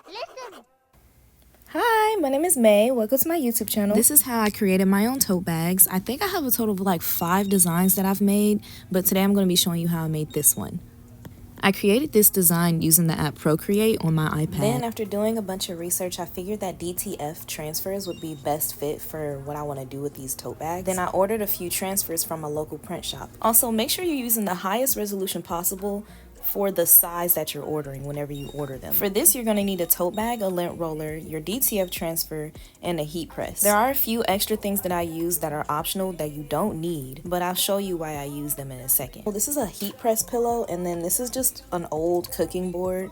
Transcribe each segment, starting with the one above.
Listen. Hi, my name is May. Welcome to my YouTube channel. This is how I created my own tote bags. I think I have a total of like 5 designs that I've made, but today I'm going to be showing you how I made this one. I created this design using the app Procreate on my iPad. Then after doing a bunch of research, I figured that DTF transfers would be best fit for what I want to do with these tote bags. Then I ordered a few transfers from a local print shop. Also, make sure you're using the highest resolution possible for the size that you're ordering whenever you order them. For this, you're going to need a tote bag, a lint roller, your DTF transfer, and a heat press. There are a few extra things that I use that are optional that you don't need, but I'll show you why I use them in a second. Well, this is a heat press pillow, and then this is just an old cutting board,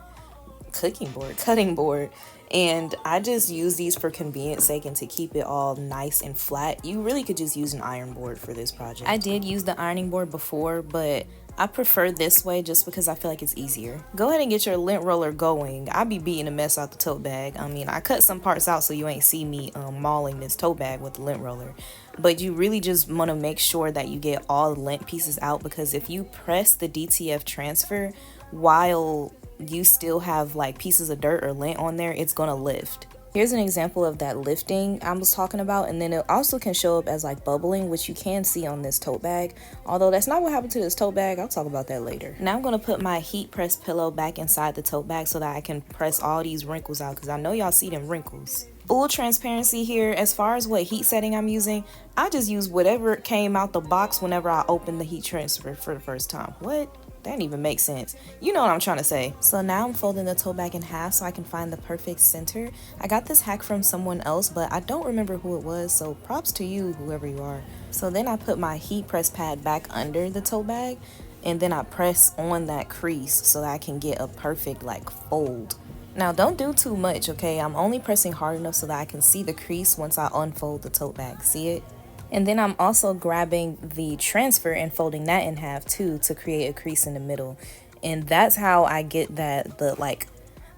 and I just use these for convenience sake and to keep it all nice and flat. You really could just use an iron board for this project. I did use the ironing board before, but I prefer this way just because I feel like it's easier. Go ahead and get your lint roller going. I be beating a mess out the tote bag. I mean, I cut some parts out so you ain't see me mauling this tote bag with the lint roller. But you really just want to make sure that you get all the lint pieces out, because if you press the DTF transfer while you still have like pieces of dirt or lint on there, it's gonna lift. Here's an example of that lifting I was talking about, and then it also can show up as like bubbling, which you can see on this tote bag, although that's not what happened to this tote bag. I'll talk about that later. Now I'm going to put my heat press pillow back inside the tote bag so that I can press all these wrinkles out, because I know y'all see them wrinkles. Full transparency here, as far as what heat setting I'm using, I just use whatever came out the box whenever I opened the heat transfer for the first time. What? That didn't even make sense. You know what I'm trying to say. So now I'm folding the tote bag in half so I can find the perfect center. I got this hack from someone else, but I don't remember who it was, so props to you, whoever you are. So then I put my heat press pad back under the tote bag, and then I press on that crease so that I can get a perfect like fold. Now don't do too much, okay? I'm only pressing hard enough so that I can see the crease once I unfold the tote bag. See it? And then I'm also grabbing the transfer and folding that in half too to create a crease in the middle. And that's how I get that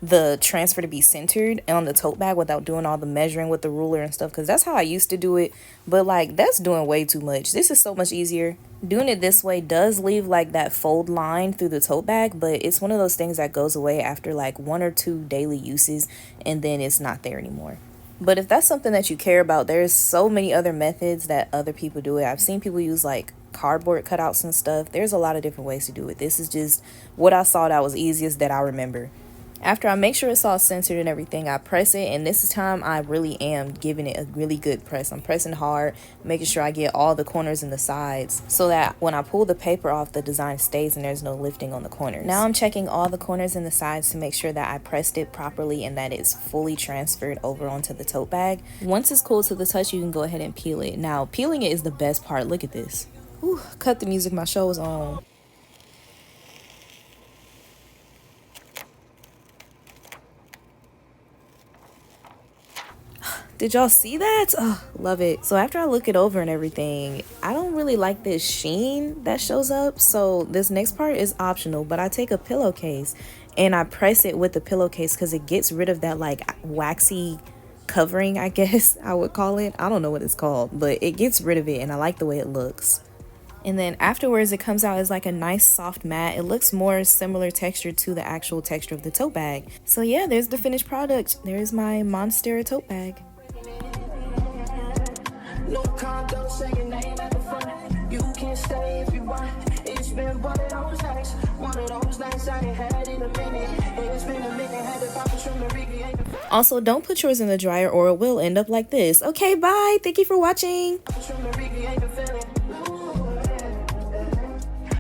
the transfer to be centered on the tote bag without doing all the measuring with the ruler and stuff, because that's how I used to do it, but like that's doing way too much. This is so much easier. Doing it this way does leave like that fold line through the tote bag, but it's one of those things that goes away after like 1 or 2 daily uses, and then it's not there anymore. But if that's something that you care about, there's so many other methods that other people do it. I've seen people use like cardboard cutouts and stuff. There's a lot of different ways to do it. This is just what I saw that was easiest that I remember. After I make sure it's all centered and everything, I press it, and this time I really am giving it a really good press. I'm pressing hard, making sure I get all the corners and the sides so that when I pull the paper off, the design stays and there's no lifting on the corners. Now I'm checking all the corners and the sides to make sure that I pressed it properly and that it's fully transferred over onto the tote bag. Once it's cool to the touch, you can go ahead and peel it. Now, peeling it is the best part. Look at this. Whew, cut the music, my show is on. Did y'all see that? Oh, love it. So after I look it over and everything, I don't really like this sheen that shows up. So this next part is optional, but I take a pillowcase and I press it with the pillowcase because it gets rid of that like waxy covering, I guess I would call it. I don't know what it's called, but it gets rid of it and I like the way it looks. And then afterwards, it comes out as like a nice soft matte. It looks more similar texture to the actual texture of the tote bag. So yeah, there's the finished product. There's my Monstera tote bag. No condo, say your name at the front. You can stay if you want. It's been one of those nights I ain't had in a minute. It's been a minute, had to pop from the Ricky. Also, don't put yours in the dryer or it will end up like this. Okay, bye. Thank you for watching.